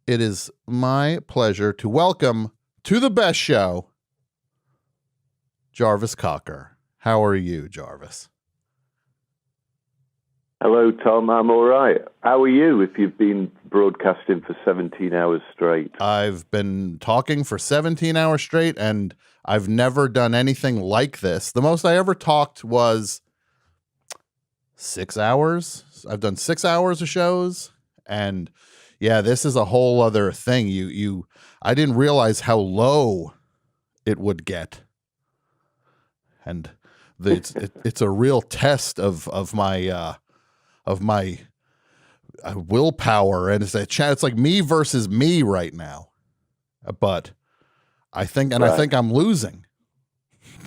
It is my pleasure to welcome to the best show, Jarvis Cocker. How are you, Jarvis? Hello, Tom. I'm all right. How are you if you've been broadcasting for 17 hours straight? I've been talking for 17 hours straight, and I've never done anything like this. The most I ever talked was 6 hours. I've done 6 hours of shows, and yeah, this is a whole other thing. I didn't realize how low it would get, and it's a real test of my willpower, and it's like me versus me right now. But I think I'm losing.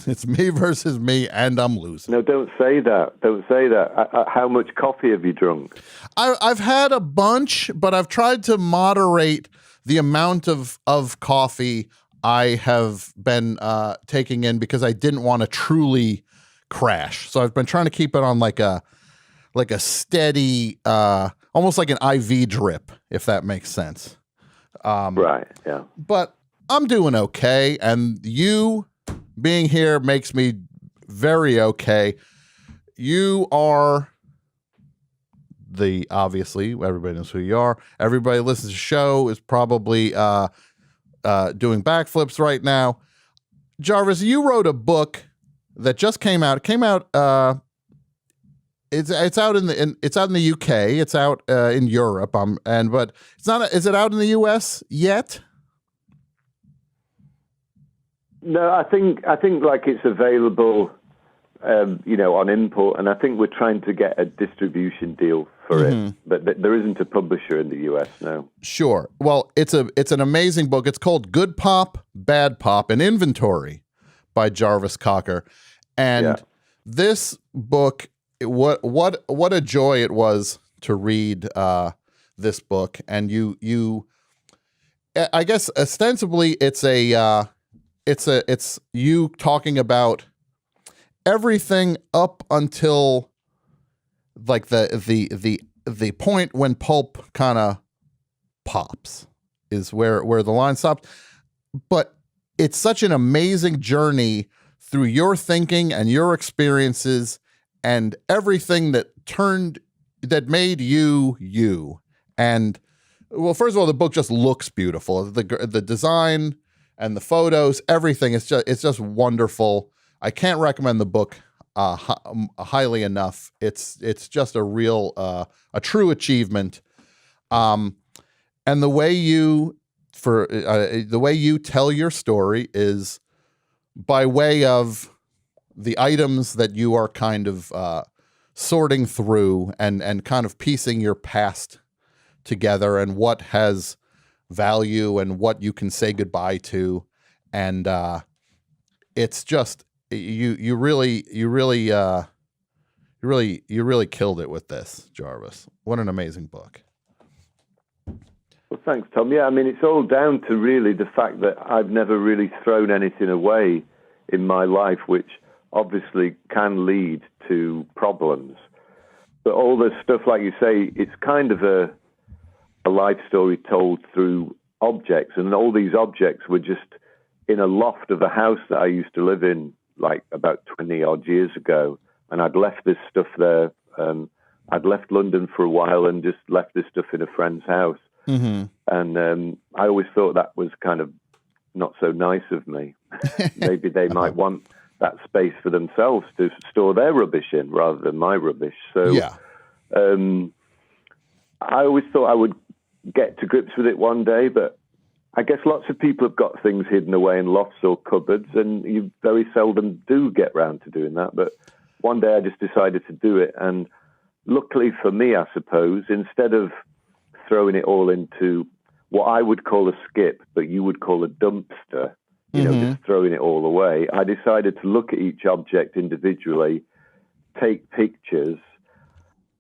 It's me versus me, and I'm losing. No, don't say that. Don't say that. How much coffee have you drunk? I've had a bunch, but I've tried to moderate the amount of coffee I have been taking in because I didn't want to truly crash. So I've been trying to keep it on like a steady, almost like an IV drip, if that makes sense. Right, yeah. But I'm doing okay, and you being here makes me very okay. You are obviously, everybody knows who you are. Everybody listens to the show is probably doing backflips right now. Jarvis, you wrote a book that just came out. It came out, it's out in the UK. It's out in Europe. But it's not. Is it out in the US yet? No, I think like it's available, on import, and I think we're trying to get a distribution deal for it, but there isn't a publisher in the US. No. Sure. Well, it's an amazing book. It's called Good Pop, Bad Pop: An Inventory by Jarvis Cocker, and this book. What a joy it was to read this book, and you I guess ostensibly it's you talking about everything up until like the point when pulp kind of pops is where the line stops, but it's such an amazing journey through your thinking and your experiences and everything that made you. And well, first of all, the book just looks beautiful. The design and the photos, everything it's just wonderful. I can't recommend the book highly enough. It's just a real a true achievement. And the way you tell your story is by way of the items that you are kind of sorting through and kind of piecing your past together and what has value and what you can say goodbye to. And it's just you really killed it with this, Jarvis. What an amazing book. Well, thanks, Tom. Yeah, I mean, it's all down to really the fact that I've never really thrown anything away in my life, which obviously can lead to problems. But all this stuff, like you say, it's kind of a life story told through objects. And all these objects were just in a loft of a house that I used to live in like about 20 odd years ago. And I'd left this stuff there. I'd left London for a while and just left this stuff in a friend's house. Mm-hmm. And I always thought that was kind of not so nice of me. Maybe they might want that space for themselves to store their rubbish in rather than my rubbish. So I always thought I would get to grips with it one day, but I guess lots of people have got things hidden away in lofts or cupboards, and you very seldom do get round to doing that. But one day I just decided to do it, and luckily for me, I suppose, instead of throwing it all into what I would call a skip, but you would call a dumpster, just throwing it all away, I decided to look at each object individually, take pictures,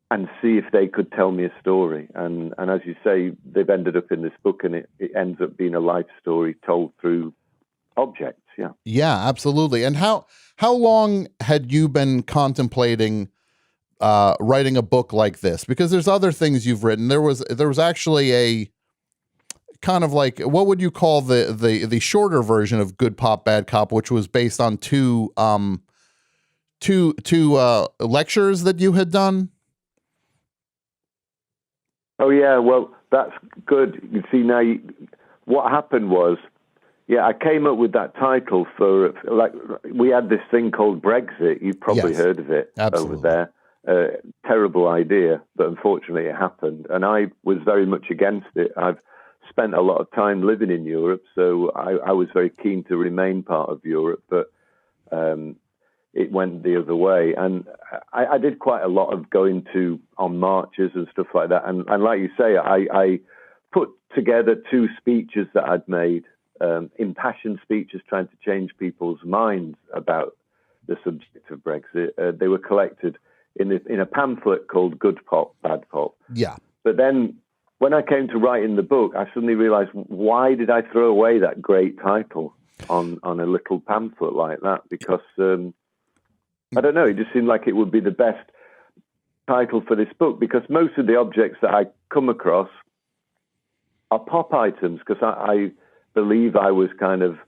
and see if they could tell me a story. And as you say, they've ended up in this book, and it ends up being a life story told through objects. Yeah. Yeah, absolutely. And how long had you been contemplating writing a book like this? Because there's other things you've written. There was actually a kind of like, what would you call the shorter version of Good Pop, Bad Cop, which was based on two lectures that you had done? Oh yeah, well that's good. You see now, what happened was, I came up with that title for, like, we had this thing called Brexit. You've probably heard of it. Absolutely. Over there. Terrible idea, but unfortunately it happened. And I was very much against it. I've spent a lot of time living in Europe, so I was very keen to remain part of Europe, but it went the other way. And I did quite a lot of going on marches and stuff like that. And like you say, I put together 2 speeches that I'd made, impassioned speeches trying to change people's minds about the subject of Brexit. They were collected in a pamphlet called Good Pop, Bad Pop. Yeah. But then when I came to writing the book, I suddenly realized, why did I throw away that great title on a little pamphlet like that? Because, I don't know, it just seemed like it would be the best title for this book, because most of the objects that I come across are pop items, because I believe I was kind of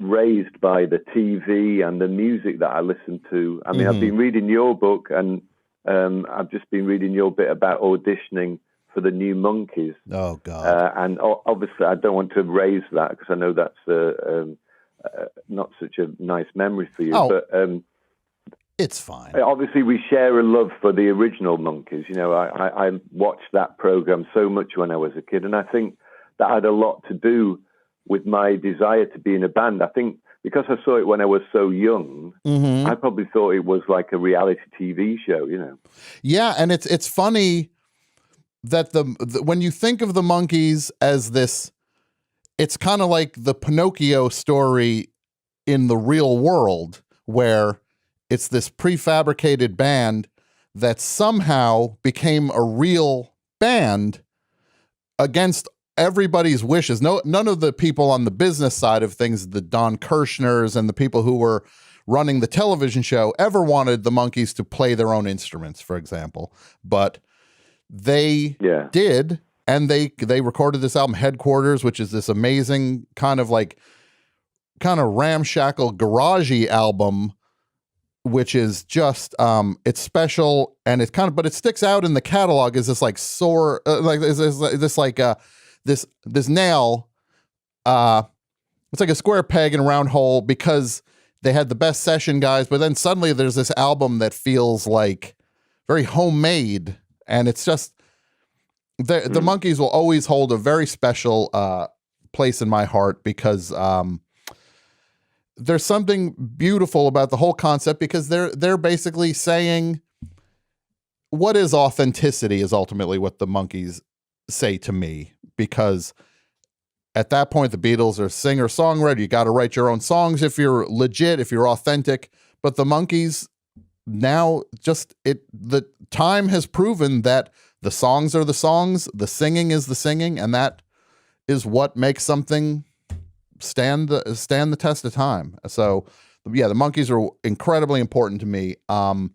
raised by the TV and the music that I listened to. I mean, I've been reading your book, and I've just been reading your bit about auditioning for the new Monkees. Oh, God. And obviously, I don't want to raise that, because I know that's not such a nice memory for you. Oh, but it's fine. Obviously, we share a love for the original Monkees. You know, I watched that program so much when I was a kid, and I think that had a lot to do with my desire to be in a band. I think because I saw it when I was so young, I probably thought it was like a reality TV show, you know. Yeah, and it's funny that when you think of the Monkees as this, it's kind of like the Pinocchio story in the real world, where it's this prefabricated band that somehow became a real band against everybody's wishes. None of the people on the business side of things, the Don Kirshner's and the people who were running the television show, ever wanted the Monkees to play their own instruments, for example. But they did, and they recorded this album, Headquarters, which is this amazing kind of ramshackle garagey album, which is just it's special, and it's but it sticks out in the catalog as this like sore this nail, it's like a square peg in a round hole, because they had the best session guys, but then suddenly there's this album that feels like very homemade, and it's just the Monkees will always hold a very special place in my heart, because there's something beautiful about the whole concept, because they're basically saying, what is authenticity is ultimately what the Monkees say to me, because at that point the Beatles are singer-songwriter. You got to write your own songs if you're legit, if you're authentic. But the Monkees now, the time has proven that the songs are the songs, the singing is the singing, and that is what makes something stand the test of time. So yeah, the Monkees are incredibly important to me. So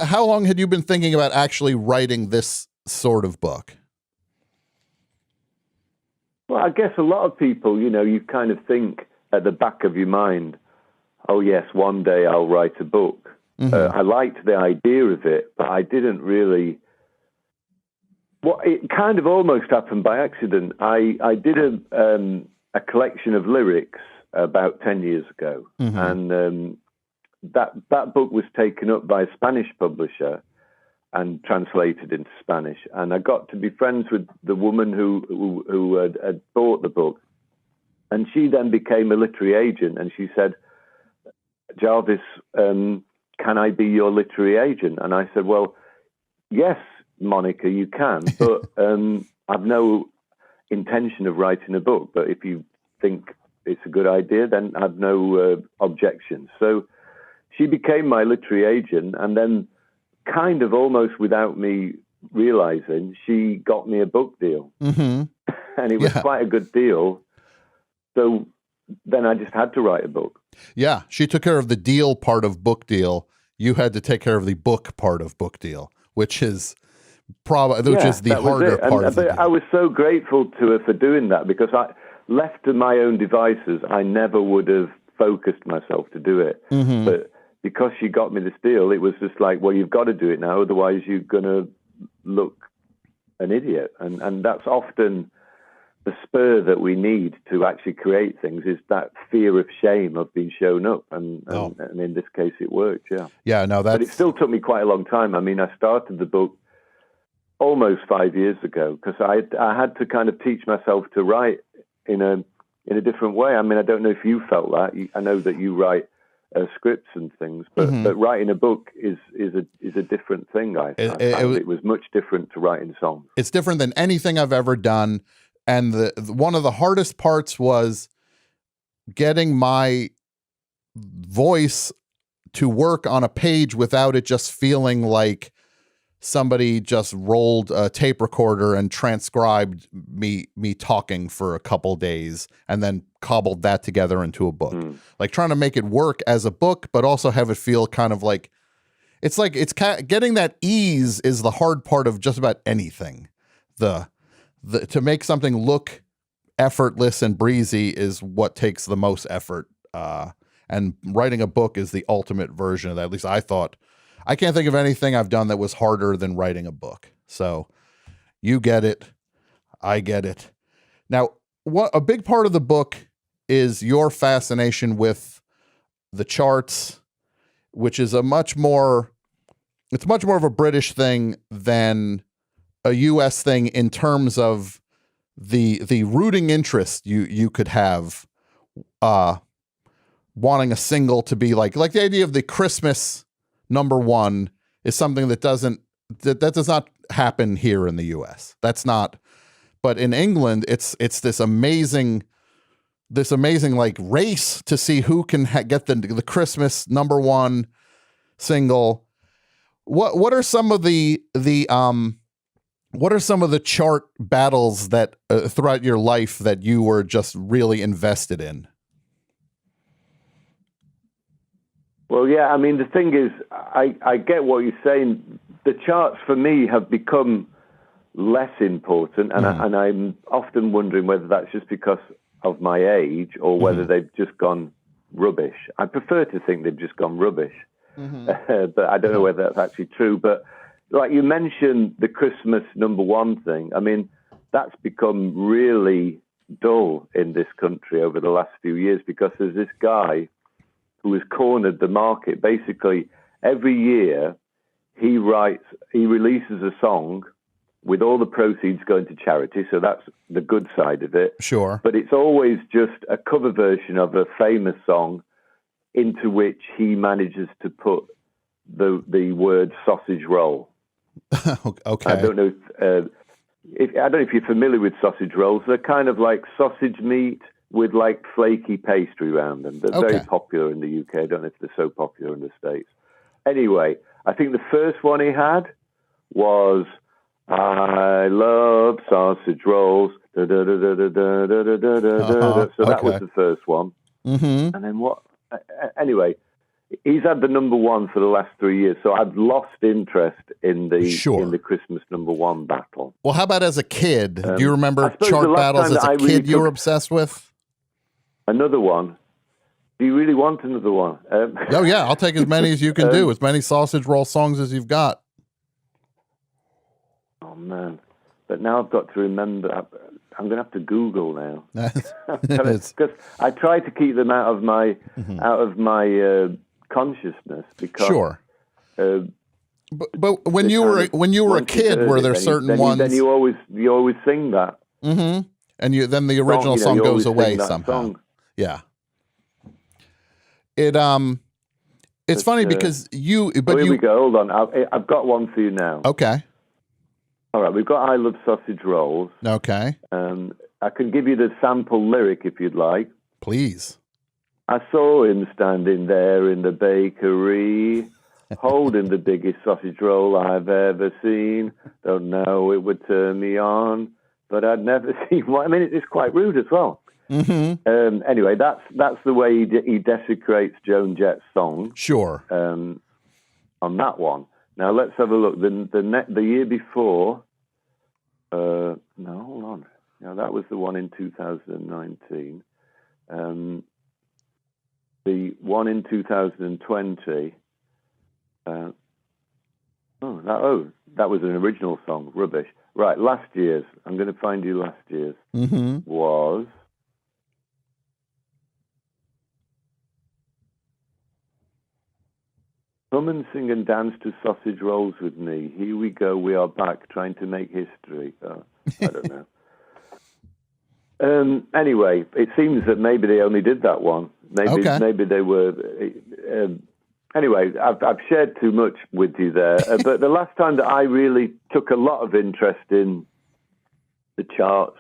how long had you been thinking about actually writing this sort of book? Well, I guess a lot of people, you kind of think at the back of your mind, oh yes, one day I'll write a book. I liked the idea of it, but I didn't really. Well, it kind of almost happened by accident. I did a collection of lyrics about 10 years ago, and that book was taken up by a Spanish publisher and translated into Spanish. And I got to be friends with the woman who had bought the book, and she then became a literary agent. And she said, "Jarvis, can I be your literary agent?" And I said, "Well, yes, Monica, you can, but I've no intention of writing a book. But if you think it's a good idea, then I've no objections." So she became my literary agent, and then kind of almost without me realizing, she got me a book deal. And it was quite a good deal. So then I just had to write a book. Yeah, she took care of the deal part of book deal. You had to take care of the book part of book deal, which is probably, which is the harder part of it. I was so grateful to her for doing that, because left to my own devices, I never would have focused myself to do it. Mm-hmm. But because she got me this deal, it was just like, well, you've got to do it now, otherwise you're going to look an idiot. And that's often the spur that we need to actually create things, is that fear of shame of being shown up. And in this case, it worked, yeah. Yeah, no, that's... But it still took me quite a long time. I mean, I started the book almost 5 years ago, because I had to kind of teach myself to write in a different way. I mean, I don't know if you felt that. I know that you write scripts and things, but writing a book is a different thing. I found it was much different to writing songs. It's different than anything I've ever done, and one of the hardest parts was getting my voice to work on a page without it just feeling like somebody just rolled a tape recorder and transcribed me talking for a couple days and then cobbled that together into a book. Like trying to make it work as a book, but also have it feel kind of like it's getting that ease is the hard part of just about anything. To make something look effortless and breezy is what takes the most effort. And writing a book is the ultimate version of that. At least I thought. I can't think of anything I've done that was harder than writing a book. So you get it. I get it. Now, a big part of the book is your fascination with the charts, which is much more of a British thing than a US thing in terms of the rooting interest you could have, wanting a single to be like the idea of the Christmas #1 is something that does not happen here in the US. That's not, but in England, it's this amazing like race to see who can get the Christmas #1 single. What are some of the chart battles that throughout your life that you were just really invested in? Well, yeah, I mean, the thing is, I get what you're saying. The charts for me have become less important, and I'm often wondering whether that's just because of my age or whether they've just gone rubbish. I prefer to think they've just gone rubbish, but I don't know whether that's actually true. But like you mentioned, the Christmas #1 thing, I mean, that's become really dull in this country over the last few years, because there's this guy who has cornered the market. Basically, every year he releases a song with all the proceeds going to charity. So that's the good side of it. Sure. But it's always just a cover version of a famous song into which he manages to put the word sausage roll. Okay. I don't know if you're familiar with sausage rolls. They're kind of like sausage meat with like flaky pastry around them. They're very popular in the UK. I don't know if they're so popular in the States. Anyway, I think the first one he had was I love sausage rolls. So that was the first one. And then what? Anyway, he's had the #1 for the last 3 years. So I've lost interest in the Christmas #1 battle. Well, how about as a kid? Do you remember chart battles as a kid you were obsessed with? Another one. Do you really want another one? Oh, yeah. I'll take as many as you can do, as many sausage roll songs as you've got. Oh, man. But now I've got to remember. I'm going to have to Google now. Because I try to keep them out of my consciousness. Because, sure. But when you were a kid, were there certain ones? Then you always sing that. Mm-hmm. And then the original song goes away somehow. Song. Yeah. It's funny because you. But here we go. Hold on. I've got one for you now. Okay. All right. We've got I Love Sausage Rolls. Okay. I can give you the sample lyric if you'd like. Please. I saw him standing there in the bakery, holding the biggest sausage roll I've ever seen. Don't know it would turn me on, but I'd never seen one. I mean, it's quite rude as well. Anyway, that's the way he desecrates Joan Jett's song. Sure. On that one. Now let's have a look. The year before. No, hold on. Now that was the one in 2019. The one in 2020. That was an original song. Rubbish. Right, last year's. I'm going to find you last year's. Was. Come and sing and dance to sausage rolls with me. Here we go. We are back trying to make history. I don't know. Anyway, it seems that maybe they only did that one. Maybe they were. Anyway, I've shared too much with you there. But the last time that I really took a lot of interest in the charts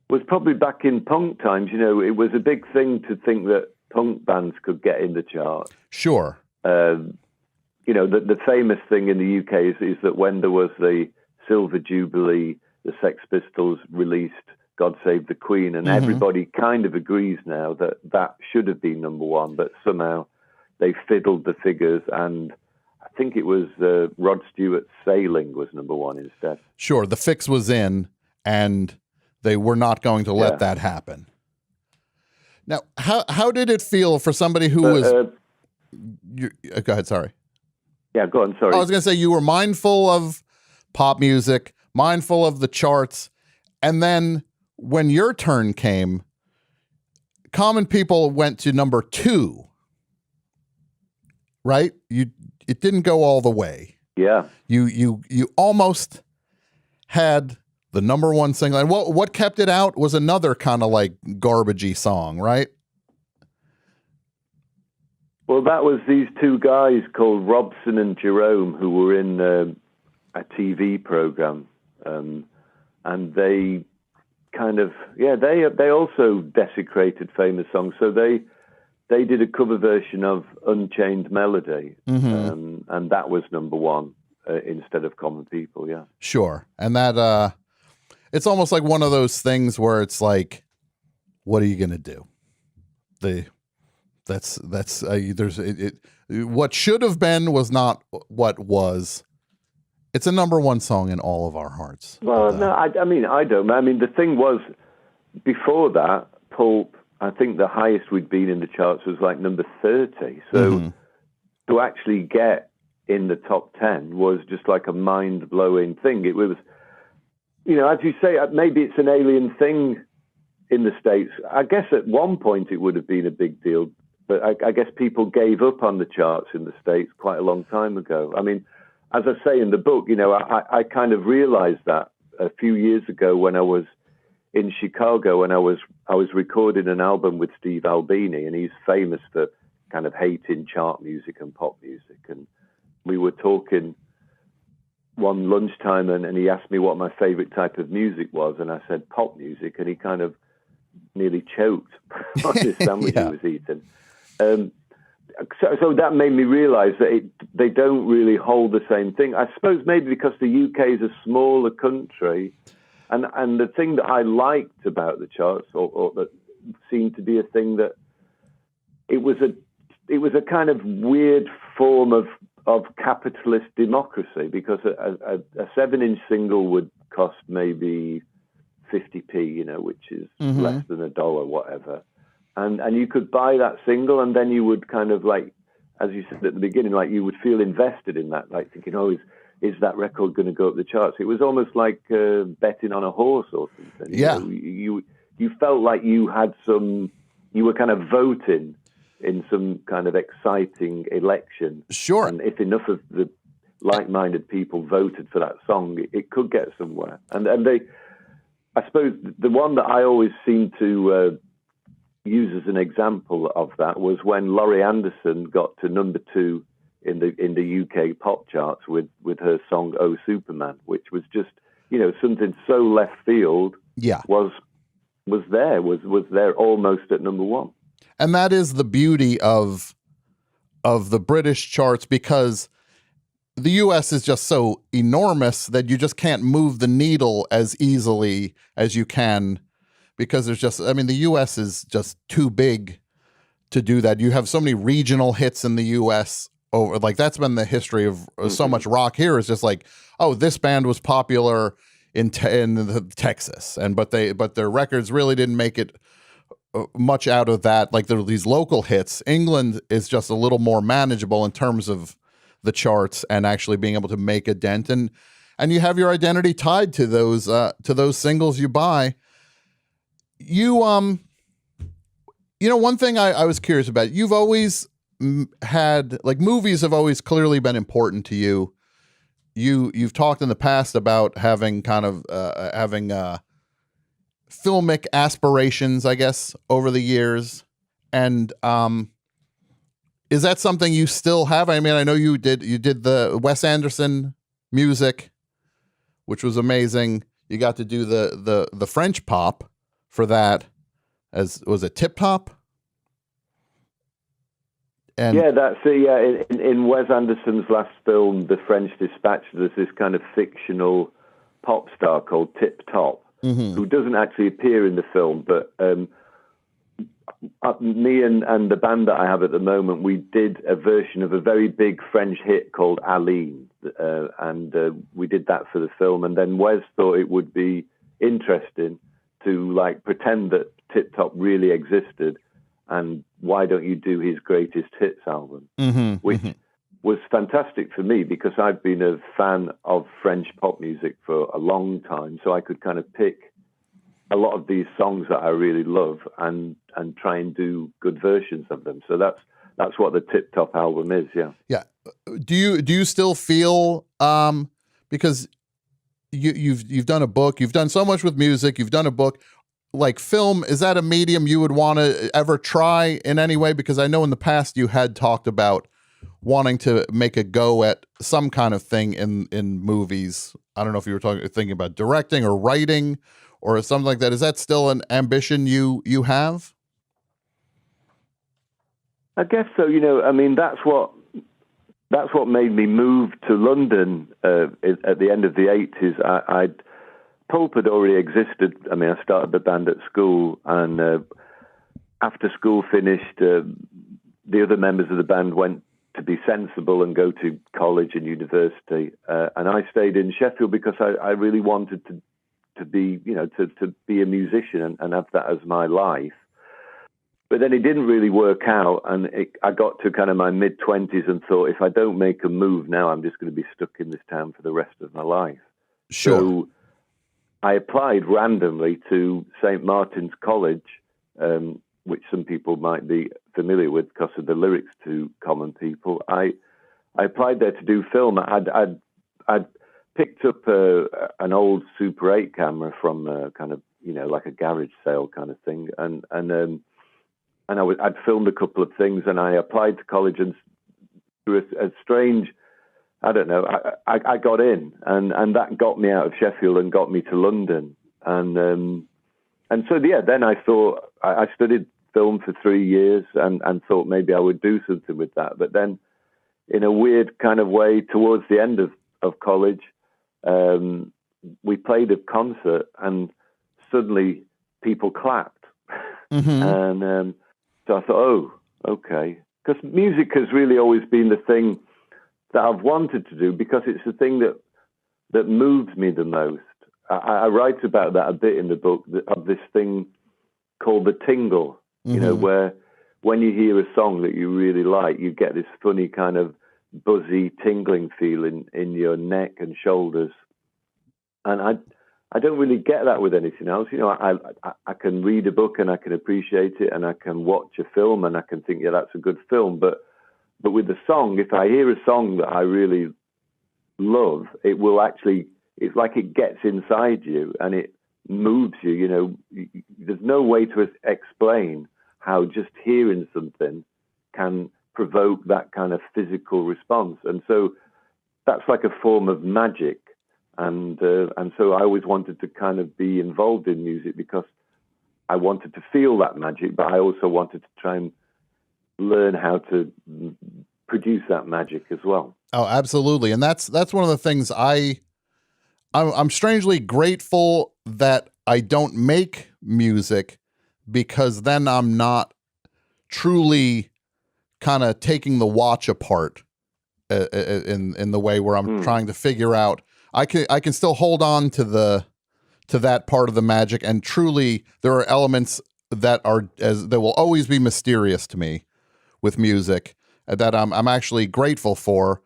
was probably back in punk times. You know, it was a big thing to think that punk bands could get in the charts. Sure. You know, the famous thing in the UK is that when there was the Silver Jubilee, the Sex Pistols released God Save the Queen, and everybody kind of agrees now that should have been number one, but somehow they fiddled the figures, and I think it was Rod Stewart's Sailing was number one instead. Sure, the fix was in, and they were not going to let that happen. Now, how did it feel for somebody who was... go ahead, sorry. Yeah, go on, sorry. I was going to say, you were mindful of pop music, mindful of the charts, and then when your turn came, Common People went to number 2. Right? It didn't go all the way. Yeah. You almost had the number one single. And what kept it out was another kind of like garbagey song, right? Well, that was these two guys called Robson and Jerome who were in a TV program. And they kind of, they also desecrated famous songs. So they did a cover version of Unchained Melody, and that was number one instead of Common People, yeah. Sure. And that, it's almost like one of those things where it's like, what are you going to do? What should have been was not what was. It's a number one song in all of our hearts. Well, no, I mean, I don't. I mean, the thing was, before that, Pulp, I think the highest we'd been in the charts was like number 30. So to actually get in the top 10 was just like a mind-blowing thing. It was, you know, as you say, maybe it's an alien thing in the States. I guess at one point it would have been a big deal, but I guess people gave up on the charts in the States quite a long time ago. I mean, as I say in the book, you know, I kind of realized that a few years ago when I was in Chicago, and I was recording an album with Steve Albini, and he's famous for kind of hating chart music and pop music. And we were talking one lunchtime, and he asked me what my favorite type of music was, and I said pop music, and he kind of nearly choked on his sandwich he was eating. So that made me realize that they don't really hold the same thing. I suppose maybe because the UK is a smaller country. And the thing that I liked about the charts, or that seemed to be a thing, that it was a kind of weird form of capitalist democracy, because a 7-inch single would cost maybe 50p, you know, which is less than $1, whatever. And you could buy that single, and then you would kind of, like, as you said at the beginning, like, you would feel invested in that, like thinking, oh, is that record going to go up the charts? It was almost like betting on a horse or something. Yeah. You felt like you were kind of voting in some kind of exciting election. Sure. And if enough of the like-minded people voted for that song, it could get somewhere. And I suppose the one that I always seem to use as an example of that was when Laurie Anderson got to number 2 in the UK pop charts with her song "Oh Superman," which was just, you know, something so left field. Yeah, was there almost at number 1. And that is the beauty of the British charts, because the US is just so enormous that you just can't move the needle as easily as you can, because the US is just too big to do that. You have so many regional hits in the US over, like that's been the history of so much rock here, is just like, oh, this band was popular in Texas, but their records really didn't make it much out of that. Like there are these local hits. England is just a little more manageable in terms of the charts and actually being able to make a dent, and you have your identity tied to those singles you buy. One thing I was curious about, you've always had, like, movies have always clearly been important to you. You've talked in the past about having kind of filmic aspirations, I guess, over the years. And is that something you still have? I mean, I know you did the Wes Anderson music, which was amazing. You got to do the French pop for that, as was it Tip Top? And yeah, that's it. Yeah, in Wes Anderson's last film, The French Dispatch, there's this kind of fictional pop star called Tip Top, who doesn't actually appear in the film, but me and the band that I have at the moment, we did a version of a very big French hit called Aline, and we did that for the film. And then Wes thought it would be interesting to like pretend that Tip Top really existed, and why don't you do his greatest hits album, which was fantastic for me because I've been a fan of French pop music for a long time, so I could kind of pick a lot of these songs that I really love and try and do good versions of them. So that's what the Tip Top album is. Yeah. Yeah. Do you still feel, because you've done a book, you've done so much with music, you've done a book, like film, is that a medium you would want to ever try in any way? Because I know in the past you had talked about wanting to make a go at some kind of thing in movies. I don't know if you were thinking about directing or writing or something like that. Is that still an ambition you have? I guess so. I mean, that's what made me move to London at the end of the 80s. Pulp had already existed. I mean, I started the band at school, and after school finished, the other members of the band went to be sensible and go to college and university, and I stayed in Sheffield because I really wanted to be, to be a musician and have that as my life. But then it didn't really work out, and I got to kind of my mid-20s and thought, if I don't make a move now, I'm just going to be stuck in this town for the rest of my life. Sure. So I applied randomly to St. Martin's College, which some people might be familiar with because of the lyrics to Common People. I applied there to do film. I'd picked up an old Super 8 camera from kind of, like a garage sale kind of thing, and I'd filmed a couple of things, and I applied to college, and through a strange, I don't know, I got in, and that got me out of Sheffield and got me to London. And so, yeah, then I thought, I studied film for 3 years and thought maybe I would do something with that. But then in a weird kind of way, towards the end of college, we played a concert and suddenly people clapped. And so I thought, oh, okay. Because music has really always been the thing that I've wanted to do because it's the thing that moves me the most. I write about that a bit in the book, of this thing called the tingle, where when you hear a song that you really like, you get this funny kind of buzzy tingling feeling in your neck and shoulders. And I don't really get that with anything else. I can read a book and I can appreciate it, and I can watch a film and I can think, yeah, that's a good film. But with the song, if I hear a song that I really love, it will actually, it's like it gets inside you and it moves you. There's no way to explain how just hearing something can provoke that kind of physical response. And so that's like a form of magic. And so I always wanted to kind of be involved in music because I wanted to feel that magic, but I also wanted to try and learn how to produce that magic as well. Oh, absolutely. And that's one of the things I'm strangely grateful that I don't make music, because then I'm not truly kind of taking the watch apart in the way where I'm trying to figure out. I can still hold on to that part of the magic, and truly there are elements that will always be mysterious to me with music that I'm actually grateful for,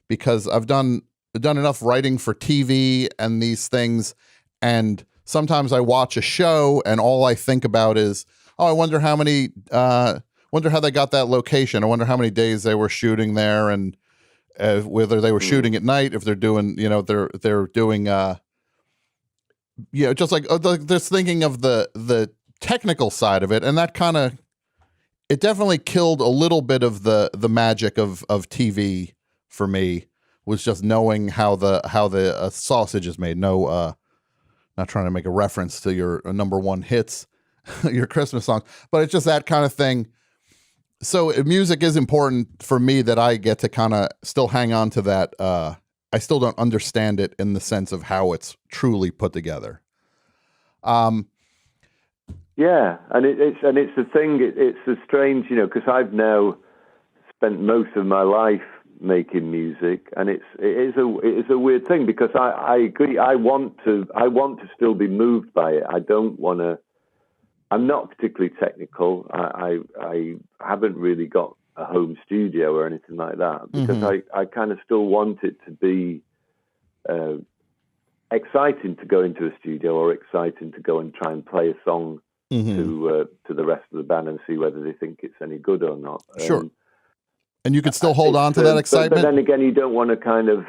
because I've done enough writing for TV and these things, and sometimes I watch a show and all I think about is, oh, I wonder how they got that location. I wonder how many days they were shooting there, and whether they were shooting at night, if they're doing, they're doing, just like just thinking of the technical side of it, and that kind of, it definitely killed a little bit of the magic of TV for me, was just knowing how the sausage is made. No, not trying to make a reference to your number one hits, your Christmas songs, but it's just that kind of thing. So music is important for me, that I get to kind of still hang on to that. I still don't understand it in the sense of how it's truly put together. Yeah, and it's the thing. It's the strange, because I've now spent most of my life making music, and it is a weird thing, because I agree. I want to still be moved by it. I don't want to. I'm not particularly technical. I haven't really got a home studio or anything like that, because I kind of still want it to be exciting to go into a studio, or exciting to go and try and play a song to the rest of the band and see whether they think it's any good or not. Sure. And you can still hold on to that excitement. But then again, you don't want to kind of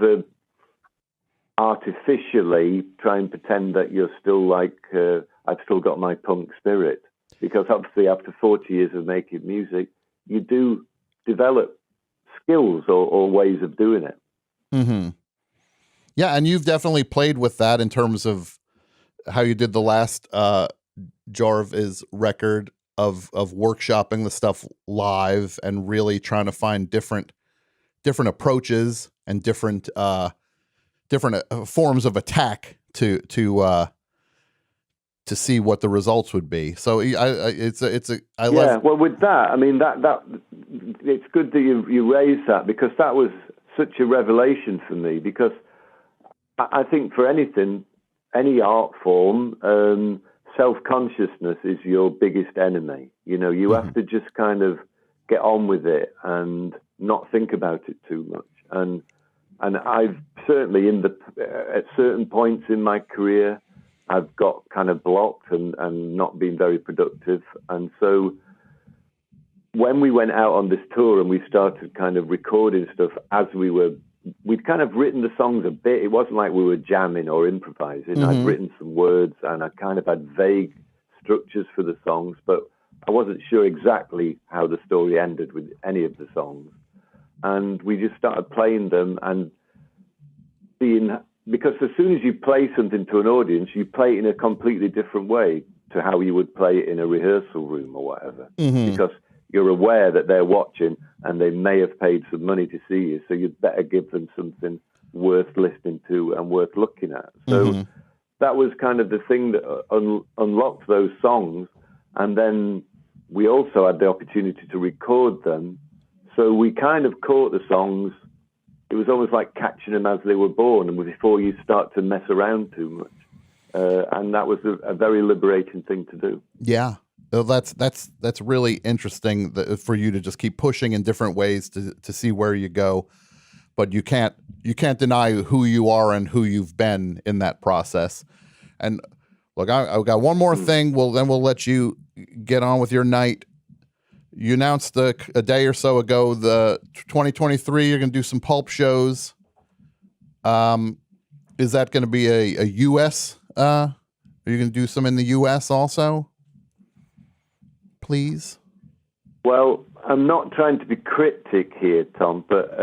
artificially try and pretend that you're still like, I've still got my punk spirit. Because obviously after 40 years of making music, you do develop skills or ways of doing it. Mm-hmm. Yeah, and you've definitely played with that in terms of how you did the last Jarvis record of workshopping the stuff live and really trying to find different approaches and different forms of attack to see what the results would be. So well, with that, I mean that it's good that you raised that, because that was such a revelation for me, because I think for any art form, self-consciousness is your biggest enemy. You have to just kind of get on with it and not think about it too much. And I've certainly at certain points in my career, I've got kind of blocked and not been very productive. And so when we went out on this tour and we started kind of recording stuff we'd kind of written the songs a bit. It wasn't like we were jamming or improvising. I'd written some words and I kind of had vague structures for the songs, but I wasn't sure exactly how the story ended with any of the songs. And we just started playing them and because as soon as you play something to an audience, you play it in a completely different way to how you would play it in a rehearsal room or whatever. Because you're aware that they're watching and they may have paid some money to see you, so you'd better give them something worth listening to and worth looking at. So that was kind of the thing that unlocked those songs. And then we also had the opportunity to record them. So we kind of caught the songs. It was almost like catching them as they were born, and before you start to mess around too much. And that was a very liberating thing to do. Yeah. That's really interesting for you to just keep pushing in different ways to see where you go, but you can't deny who you are and who you've been in that process. And look, I've got one more thing. Then we'll let you get on with your night. You announced a day or so ago the 2023 you're going to do some pulp shows. Is that going to be a U.S.? Are you going to do some in the U.S. also? Please? Well, I'm not trying to be cryptic here, Tom, but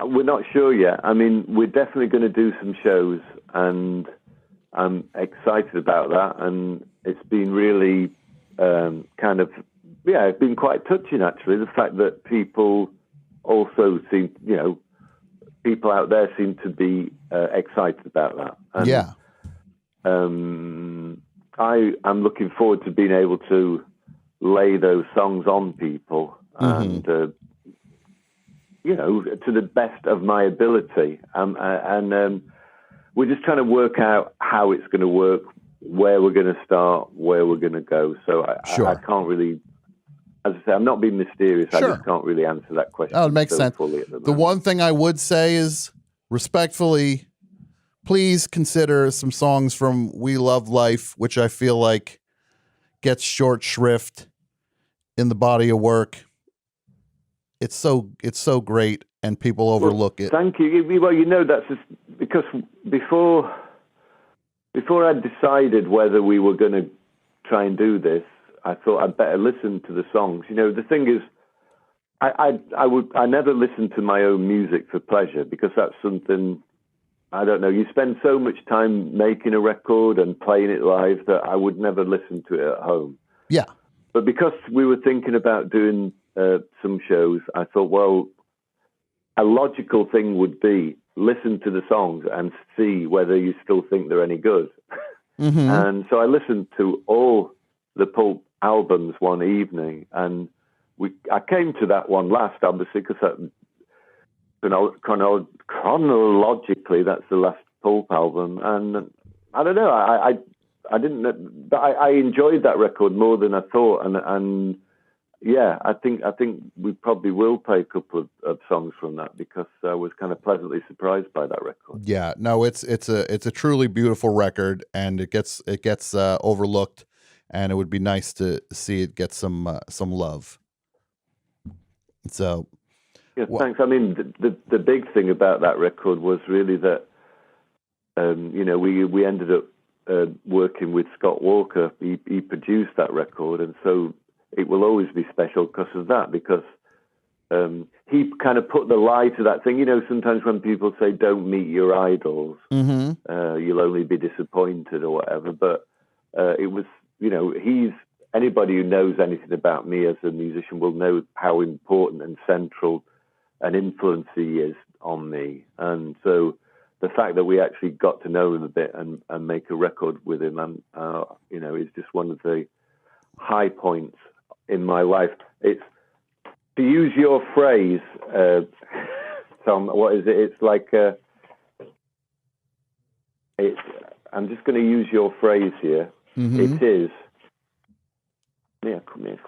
we're not sure yet. I mean, we're definitely going to do some shows, and I'm excited about that. And it's been really it's been quite touching, actually, the fact that people also seem, people out there seem to be excited about that. And, yeah. I'm looking forward to being able to lay those songs on people and to the best of my ability. And we're just trying to work out how it's going to work, where we're going to start, where we're going to go. So I can't really, as I say, I'm not being mysterious. Sure. I just can't really answer that question. Oh, it makes sense. Fully at the moment. The one thing I would say is, respectfully, please consider some songs from We Love Life, which I feel like gets short shrift in the body of work. It's so great, and people overlook it. Thank you. Well, that's just because before I decided whether we were going to try and do this, I thought I'd better listen to the songs. The thing is, I never listen to my own music for pleasure, because that's something, I don't know, you spend so much time making a record and playing it live that I would never listen to it at home. Yeah. But because we were thinking about doing some shows, I thought, well, a logical thing would be listen to the songs and see whether you still think they're any good. Mm-hmm. And so I listened to all the Pulp albums one evening, and I came to that one last, obviously, because chronologically that's the last Pulp album. And I don't know, I didn't, but I enjoyed that record more than I thought, and yeah, I think we probably will play a couple of songs from that, because I was kind of pleasantly surprised by that record. Yeah, no, it's a truly beautiful record, and it gets overlooked, and it would be nice to see it get some love. So, yeah, thanks. I mean, the big thing about that record was really that we ended up working with Scott Walker. He produced that record, and so it will always be special because of that, because he kind of put the lie to that thing. Sometimes when people say don't meet your idols, mm-hmm. You'll only be disappointed or whatever. But it was, anybody who knows anything about me as a musician will know how important and central an influence he is on me. And so the fact that we actually got to know him a bit and make a record with him, is just one of the high points in my life. It's, to use your phrase, Tom, what is it? It's like I'm just going to use your phrase here. Mm-hmm. It is, come here,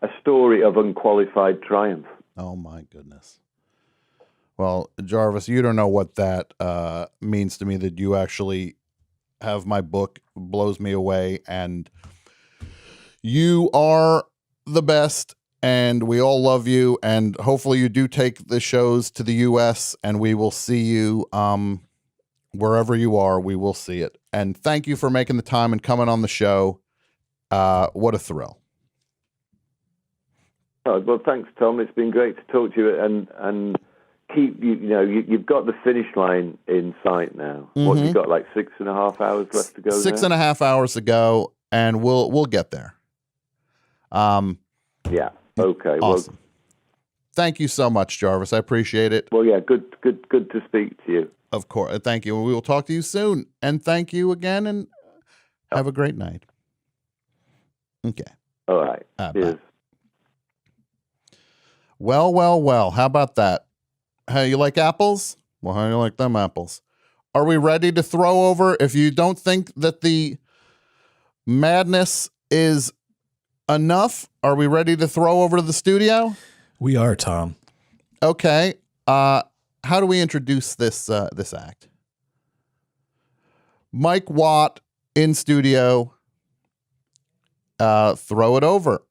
a story of unqualified triumph. Oh my goodness. Well, Jarvis, you don't know what that means to me, that you actually have my book. Blows me away, and you are the best, and we all love you, and hopefully you do take the shows to the U.S., and we will see you wherever you are. We will see it. And thank you for making the time and coming on the show. What a thrill. Oh, well, thanks, Tom. It's been great to talk to you, and keep, you've got the finish line in sight now. Mm-hmm. What, you've got like 6.5 hours left to go? 6.5 hours to go, and we'll get there. Yeah. Okay. Awesome. Well, thank you so much, Jarvis. I appreciate it. Well, yeah, good to speak to you. Of course. Thank you. We will talk to you soon. And thank you again, and have a great night. Okay. All right. Cheers. Bye. Well. How about that? Hey, you like apples? Well, how do you like them apples? Are we ready to throw over? If you don't think that the madness is enough, are we ready to throw over to the studio? We are, Tom. Okay. How do we introduce this act? Mike Watt in studio. Throw it over.